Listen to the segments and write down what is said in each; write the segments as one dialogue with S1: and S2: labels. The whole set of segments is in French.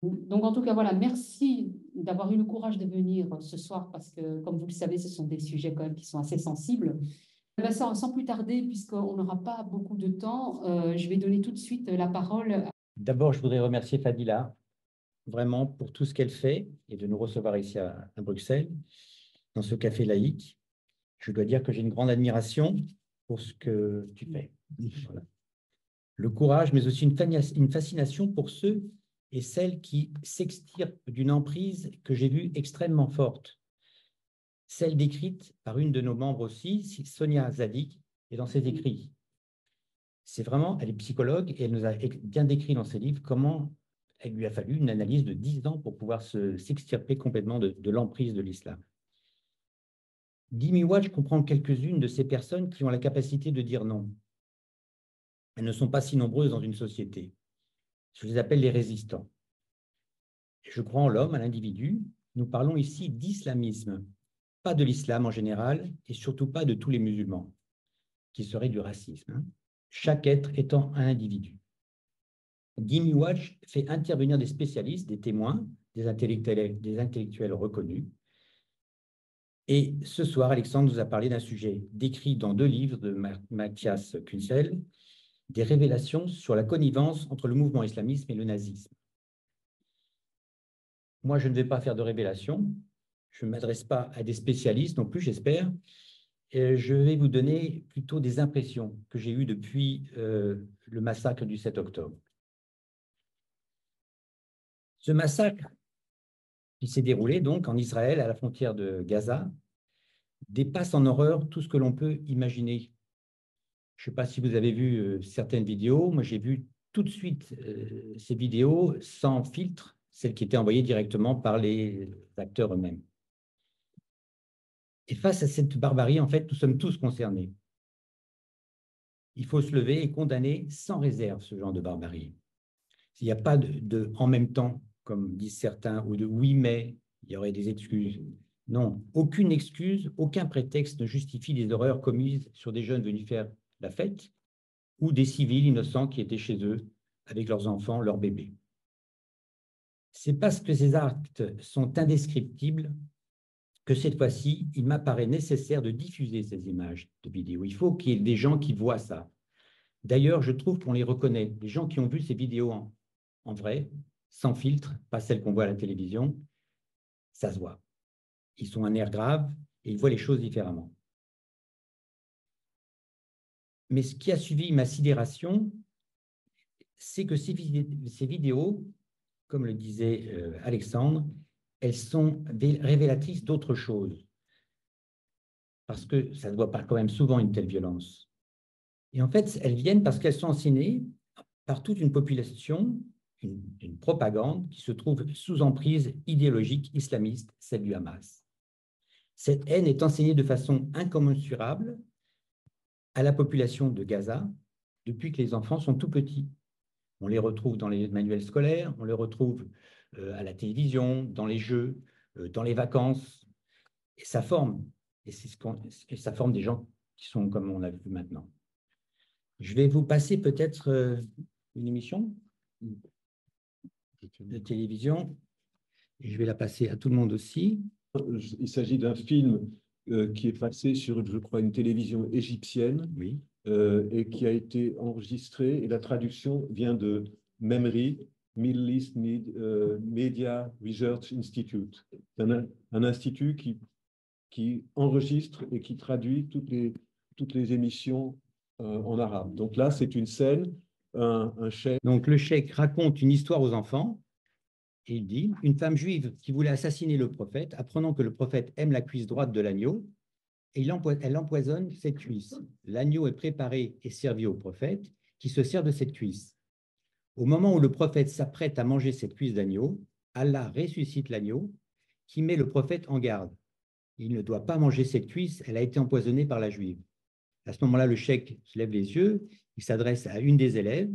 S1: Donc, en tout cas, voilà, merci d'avoir eu le courage de venir ce soir parce que, comme vous le savez, ce sont des sujets quand même qui sont assez sensibles. Eh ben, sans plus tarder, puisqu'on n'aura pas beaucoup de temps, je vais donner tout de suite la parole.
S2: D'abord, je voudrais remercier Fadila vraiment pour tout ce qu'elle fait et de nous recevoir ici à Bruxelles, dans ce café laïque. Je dois dire que j'ai une grande admiration pour ce que tu fais. Voilà. Le courage, mais aussi une fascination pour ceux et celles qui s'extirpent d'une emprise que j'ai vue extrêmement forte. Celle décrite par une de nos membres aussi, Sonia Zadig, et dans ses écrits. C'est vraiment, elle est psychologue et elle nous a bien décrit dans ses livres comment il lui a fallu une analyse de 10 ans pour pouvoir s'extirper complètement de l'emprise de l'islam. Dimi Watch comprend quelques-unes de ces personnes qui ont la capacité de dire non. Elles ne sont pas si nombreuses dans une société. Je les appelle les résistants. Je crois en l'homme, à l'individu. Nous parlons ici d'islamisme, pas de l'islam en général et surtout pas de tous les musulmans, qui serait du racisme. Chaque être étant un individu. Dimi Watch fait intervenir des spécialistes, des témoins, des intellectuels reconnus. Et ce soir, Alexandre nous a parlé d'un sujet décrit dans 2 livres de Matthias Kunsel, des révélations sur la connivence entre le mouvement islamisme et le nazisme. Moi, je ne vais pas faire de révélations, je ne m'adresse pas à des spécialistes non plus, j'espère. Je vais vous donner plutôt des impressions que j'ai eues depuis le massacre du 7 octobre. Ce massacre qui s'est déroulé donc en Israël, à la frontière de Gaza, dépasse en horreur tout ce que l'on peut imaginer. Je ne sais pas si vous avez vu certaines vidéos. Moi, j'ai vu tout de suite ces vidéos sans filtre, celles qui étaient envoyées directement par les acteurs eux-mêmes. Et face à cette barbarie, en fait, nous sommes tous concernés. Il faut se lever et condamner sans réserve ce genre de barbarie. Il n'y a pas de en même temps, comme disent certains, ou de oui, mais il y aurait des excuses. Non, aucune excuse, aucun prétexte ne justifie les horreurs commises sur des jeunes venus faire la fête ou des civils innocents qui étaient chez eux avec leurs enfants, leurs bébés. C'est parce que ces actes sont indescriptibles que cette fois-ci, il m'apparaît nécessaire de diffuser ces images de vidéos. Il faut qu'il y ait des gens qui voient ça. D'ailleurs, je trouve qu'on les reconnaît. Les gens qui ont vu ces vidéos en vrai, sans filtre, pas celles qu'on voit à la télévision, ça se voit. Ils ont un air grave et ils voient les choses différemment. Mais ce qui a suivi ma sidération, c'est que ces vidéos, comme le disait Alexandre, elles sont révélatrices d'autre chose. Parce que ça ne doit pas quand même souvent une telle violence. Et en fait, elles viennent parce qu'elles sont enseignées par toute une population, une propagande qui se trouve sous emprise idéologique islamiste, celle du Hamas. Cette haine est enseignée de façon incommensurable à la population de Gaza depuis que les enfants sont tout petits. On les retrouve dans les manuels scolaires, on les retrouve à la télévision, dans les jeux, dans les vacances. Et ça forme. Et ça forme des gens qui sont comme on l'a vu maintenant. Je vais vous passer peut-être une émission de télévision. Et je vais la passer à tout le monde aussi.
S3: Il s'agit d'un film qui est passé sur, je crois, une télévision égyptienne,
S2: oui.
S3: Et qui a été enregistré. Et la traduction vient de MEMRI, Middle East Media Research Institute, un institut qui enregistre et qui traduit toutes les émissions en arabe. Donc là, c'est une scène, un cheikh.
S2: Donc le cheikh raconte une histoire aux enfants et il dit « Une femme juive qui voulait assassiner le prophète, apprenant que le prophète aime la cuisse droite de l'agneau, et elle empoisonne cette cuisse. L'agneau est préparé et servi au prophète qui se sert de cette cuisse. Au moment où le prophète s'apprête à manger cette cuisse d'agneau, Allah ressuscite l'agneau qui met le prophète en garde. Il ne doit pas manger cette cuisse, elle a été empoisonnée par la juive. » À ce moment-là, le cheikh se lève les yeux, il s'adresse à une des élèves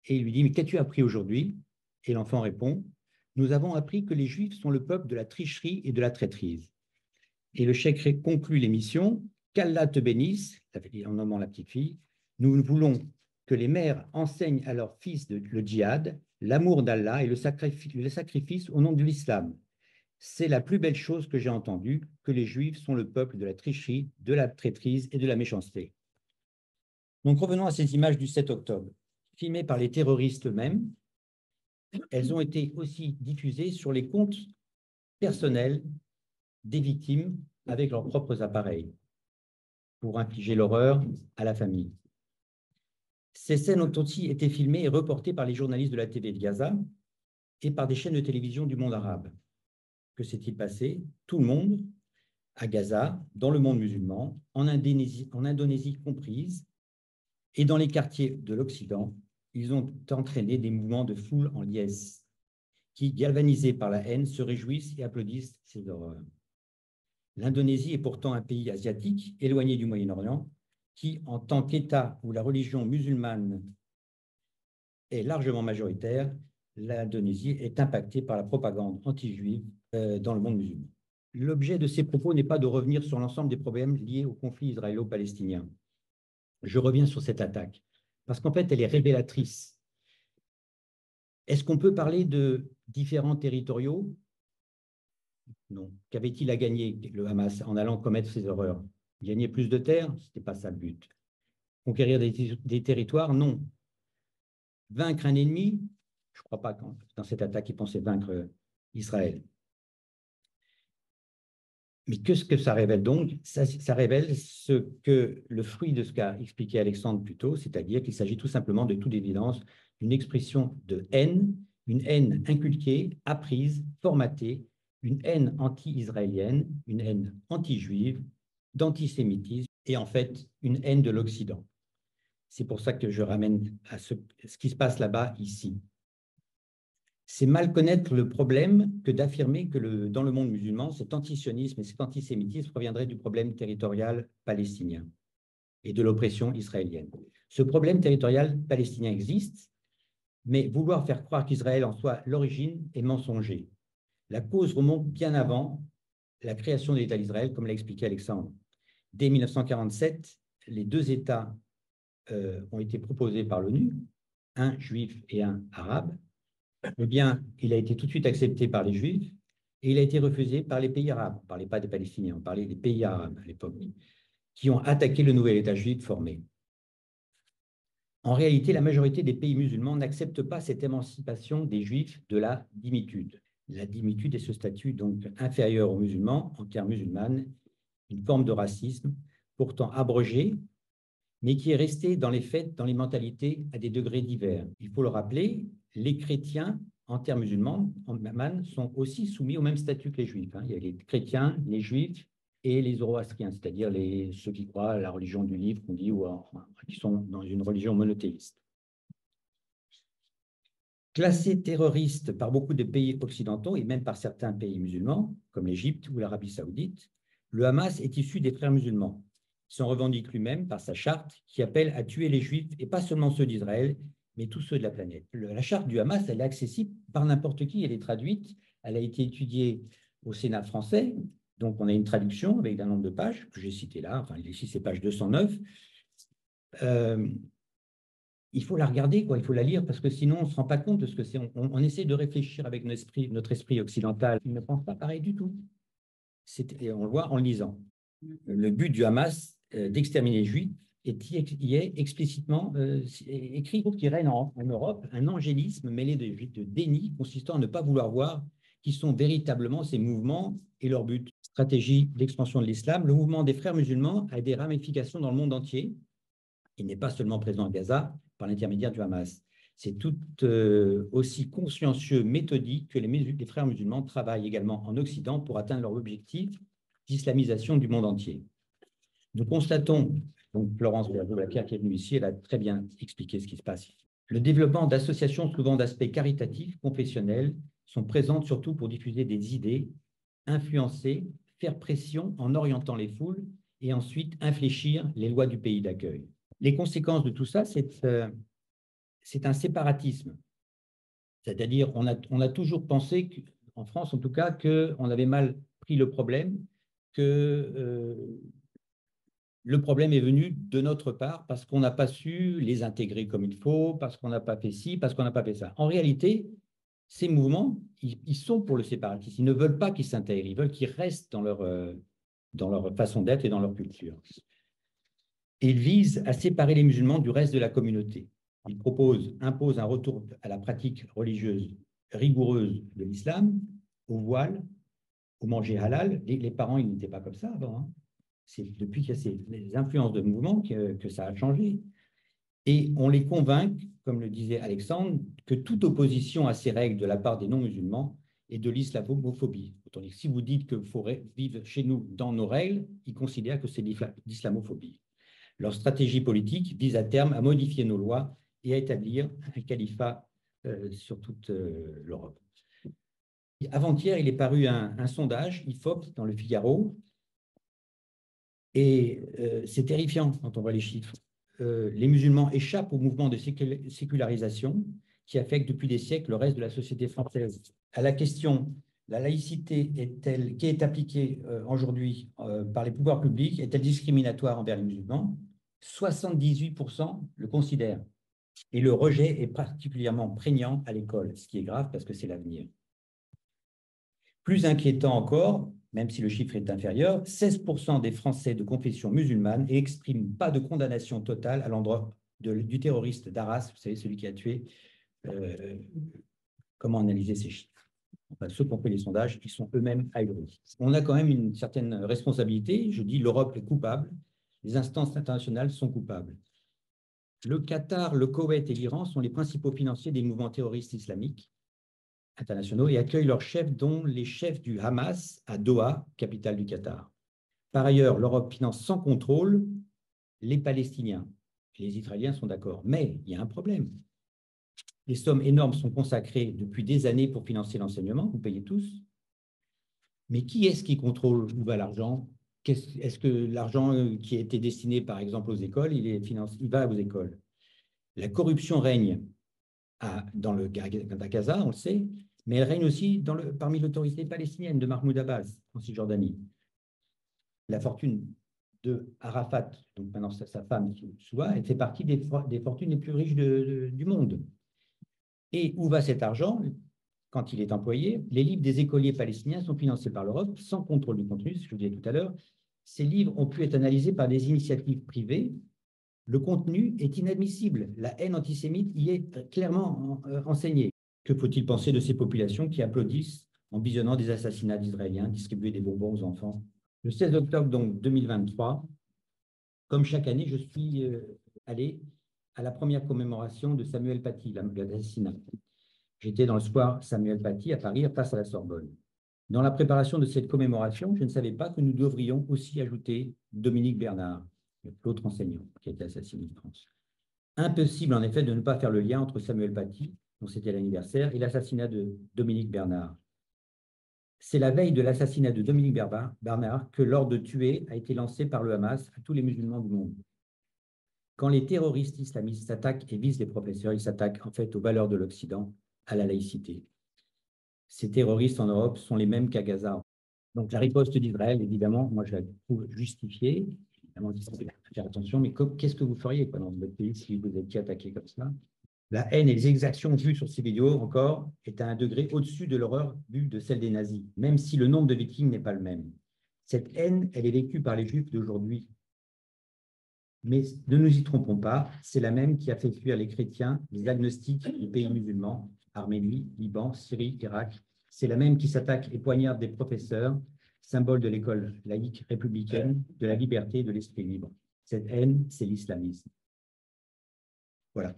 S2: et il lui dit « Mais qu'as-tu appris aujourd'hui ?» Et l'enfant répond « Nous avons appris que les Juifs sont le peuple de la tricherie et de la traîtrise. » Et le cheikh conclut l'émission « Qu'Allah te bénisse », en nommant la petite fille, « nous voulons que les mères enseignent à leurs fils le djihad l'amour d'Allah et le sacrifice au nom de l'islam. C'est la plus belle chose que j'ai entendue, que les Juifs sont le peuple de la tricherie, de la traîtrise et de la méchanceté. Donc revenons à ces images du 7 octobre. Filmées par les terroristes eux-mêmes, elles ont été aussi diffusées sur les comptes personnels des victimes avec leurs propres appareils pour infliger l'horreur à la famille. Ces scènes ont aussi été filmées et reportées par les journalistes de la TV de Gaza et par des chaînes de télévision du monde arabe. Que s'est-il passé? Tout le monde, à Gaza, dans le monde musulman, en Indonésie comprise, et dans les quartiers de l'Occident, ils ont entraîné des mouvements de foule en liesse qui, galvanisés par la haine, se réjouissent et applaudissent ces horreurs. L'Indonésie est pourtant un pays asiatique, éloigné du Moyen-Orient, qui, en tant qu'État où la religion musulmane est largement majoritaire, l'Indonésie est impactée par la propagande anti-juive dans le monde musulman. L'objet de ces propos n'est pas de revenir sur l'ensemble des problèmes liés au conflit israélo-palestinien. Je reviens sur cette attaque, parce qu'en fait, elle est révélatrice. Est-ce qu'on peut parler de différents territoriaux? Non. Qu'avait-il à gagner, le Hamas, en allant commettre ces horreurs? Gagner plus de terres? Ce n'était pas ça le but. Conquérir des territoires? Non. Vaincre un ennemi? Je ne crois pas que dans cette attaque, ils pensaient vaincre Israël. Mais qu'est-ce que ça révèle donc? Ça révèle le fruit de ce qu'a expliqué Alexandre plus tôt, c'est-à-dire qu'il s'agit tout simplement, de toute évidence, d'une expression de haine, une haine inculquée, apprise, formatée, une haine anti-israélienne, une haine anti-juive, d'antisémitisme et en fait une haine de l'Occident. C'est pour ça que je ramène à ce qui se passe là-bas, ici. C'est mal connaître le problème que d'affirmer que dans le monde musulman, cet antisionisme et cet antisémitisme proviendraient du problème territorial palestinien et de l'oppression israélienne. Ce problème territorial palestinien existe, mais vouloir faire croire qu'Israël en soit l'origine est mensonger. La cause remonte bien avant la création de l'État d'Israël, comme l'a expliqué Alexandre. Dès 1947, les deux États ont été proposés par l'ONU, un juif et un arabe. Eh bien, il a été tout de suite accepté par les Juifs et il a été refusé par les pays arabes. On ne parlait pas des Palestiniens, on parlait des pays arabes à l'époque, qui ont attaqué le nouvel État juif formé. En réalité, la majorité des pays musulmans n'acceptent pas cette émancipation des Juifs de la dhimitude. La dhimitude est ce statut donc inférieur aux musulmans, en termes musulmanes, une forme de racisme, pourtant abrogée, mais qui est restée dans les faits, dans les mentalités, à des degrés divers. Il faut le rappeler, les chrétiens, en termes musulmans, sont aussi soumis au même statut que les juifs. Il y a les chrétiens, les juifs et les zoroastriens, c'est-à-dire ceux qui croient à la religion du livre, qu'on dit, ou qui sont dans une religion monothéiste. Classé terroriste par beaucoup de pays occidentaux et même par certains pays musulmans, comme l'Égypte ou l'Arabie saoudite, le Hamas est issu des frères musulmans. Il s'en revendique lui-même par sa charte qui appelle à tuer les Juifs, et pas seulement ceux d'Israël, mais tous ceux de la planète. La charte du Hamas, elle est accessible par n'importe qui, elle est traduite, elle a été étudiée au Sénat français, donc on a une traduction avec un nombre de pages, que j'ai cité là, enfin ici c'est page 209. Il faut la regarder, il faut la lire, parce que sinon on ne se rend pas compte de ce que c'est. On essaie de réfléchir avec notre esprit occidental, il ne pense pas pareil du tout. Et on le voit en le lisant. Le but du Hamas d'exterminer les Juifs y est explicitement écrit. Je trouve qu'il règne en Europe un angélisme mêlé de déni consistant à ne pas vouloir voir qui sont véritablement ces mouvements et leur but. Stratégie d'expansion de l'islam, le mouvement des frères musulmans a des ramifications dans le monde entier. Il n'est pas seulement présent à Gaza par l'intermédiaire du Hamas. C'est tout aussi consciencieux, méthodique que les frères musulmans travaillent également en Occident pour atteindre leur objectif d'islamisation du monde entier. Nous constatons, donc Florence Berger-Blaquière qui est venue ici, elle a très bien expliqué ce qui se passe ici. Le développement d'associations souvent d'aspect caritatif, confessionnels, sont présentes surtout pour diffuser des idées, influencer, faire pression en orientant les foules et ensuite infléchir les lois du pays d'accueil. Les conséquences de tout ça, c'est un séparatisme. C'est-à-dire, on a toujours pensé, en France en tout cas, qu'on avait mal pris le problème, que le problème est venu de notre part parce qu'on n'a pas su les intégrer comme il faut, parce qu'on n'a pas fait ci, parce qu'on n'a pas fait ça. En réalité, ces mouvements, ils sont pour le séparatisme. Ils ne veulent pas qu'ils s'intègrent, ils veulent qu'ils restent dans leur façon d'être et dans leur culture. Et ils visent à séparer les musulmans du reste de la communauté. Ils imposent un retour à la pratique religieuse rigoureuse de l'islam, au voile, au manger halal. Les parents, ils n'étaient pas comme ça avant. Hein. C'est depuis qu'il y a ces influences de mouvement que ça a changé. Et on les convainc, comme le disait Alexandre, que toute opposition à ces règles de la part des non-musulmans est de l'islamophobie. Autant dire, si vous dites qu'il faut vivre chez nous dans nos règles, ils considèrent que c'est l'islamophobie. Leur stratégie politique vise à terme à modifier nos lois et à établir un califat sur toute l'Europe. Avant-hier, il est paru un sondage IFOP dans le Figaro, et c'est terrifiant quand on voit les chiffres. Les musulmans échappent au mouvement de sécularisation qui affecte depuis des siècles le reste de la société française. À la question, la laïcité qui est appliquée aujourd'hui par les pouvoirs publics est-elle discriminatoire envers les musulmans? 78% le considèrent. Et le rejet est particulièrement prégnant à l'école, ce qui est grave parce que c'est l'avenir. Plus inquiétant encore, même si le chiffre est inférieur, 16% des Français de confession musulmane n'expriment pas de condamnation totale à l'endroit du terroriste d'Arras, vous savez, celui qui a tué. Comment analyser ces chiffres? Enfin, ceux qui ont fait les sondages, ils sont eux-mêmes ahuris. On a quand même une certaine responsabilité. Je dis l'Europe est coupable, les instances internationales sont coupables. Le Qatar, le Koweït et l'Iran sont les principaux financiers des mouvements terroristes islamiques internationaux et accueillent leurs chefs, dont les chefs du Hamas à Doha, capitale du Qatar. Par ailleurs, l'Europe finance sans contrôle les Palestiniens. Les Israéliens sont d'accord. Mais il y a un problème. Des sommes énormes sont consacrées depuis des années pour financer l'enseignement, vous payez tous. Mais qui est-ce qui contrôle où va l'argent? Est-ce que l'argent qui a été destiné, par exemple, aux écoles, il va aux écoles? La corruption règne à Gaza, on le sait, mais elle règne aussi parmi l'autorité palestinienne de Mahmoud Abbas, en Cisjordanie. La fortune de Arafat, donc maintenant sa femme, Souha, elle fait partie des fortunes les plus riches du monde. Et où va cet argent? Quand il est employé, les livres des écoliers palestiniens sont financés par l'Europe sans contrôle du contenu, ce que je vous disais tout à l'heure. Ces livres ont pu être analysés par des initiatives privées. Le contenu est inadmissible. La haine antisémite y est clairement enseignée. Que faut-il penser de ces populations qui applaudissent en visionnant des assassinats d'Israéliens, distribuer des bonbons aux enfants? Le 16 octobre donc, 2023, comme chaque année, je suis allé à la première commémoration de Samuel Paty, l'assassinat. J'étais dans le square Samuel Paty à Paris, face à la Sorbonne. Dans la préparation de cette commémoration, je ne savais pas que nous devrions aussi ajouter Dominique Bernard, l'autre enseignant qui a été assassiné en France. Impossible en effet de ne pas faire le lien entre Samuel Paty, dont c'était l'anniversaire, et l'assassinat de Dominique Bernard. C'est la veille de l'assassinat de Dominique Bernard que l'ordre de tuer a été lancé par le Hamas à tous les musulmans du monde. Quand les terroristes islamistes s'attaquent et visent les professeurs, ils s'attaquent en fait aux valeurs de l'Occident, à la laïcité. Ces terroristes en Europe sont les mêmes qu'à Gaza. Donc la riposte d'Israël, évidemment, moi je la trouve justifiée. Évidemment, il faut faire attention, mais qu'est-ce que vous feriez dans votre pays si vous étiez attaqué comme ça? La haine et les exactions vues sur ces vidéos, encore, est à un degré au-dessus de l'horreur vue de celle des nazis, même si le nombre de victimes n'est pas le même. Cette haine, elle est vécue par les Juifs d'aujourd'hui. Mais ne nous y trompons pas, c'est la même qui a fait fuir les chrétiens, les agnostiques du pays musulmans, Arménie, Liban, Syrie, Irak. C'est la même qui s'attaque et poignarde des professeurs, symbole de l'école laïque républicaine, de la liberté et de l'esprit libre. Cette haine, c'est l'islamisme. Voilà.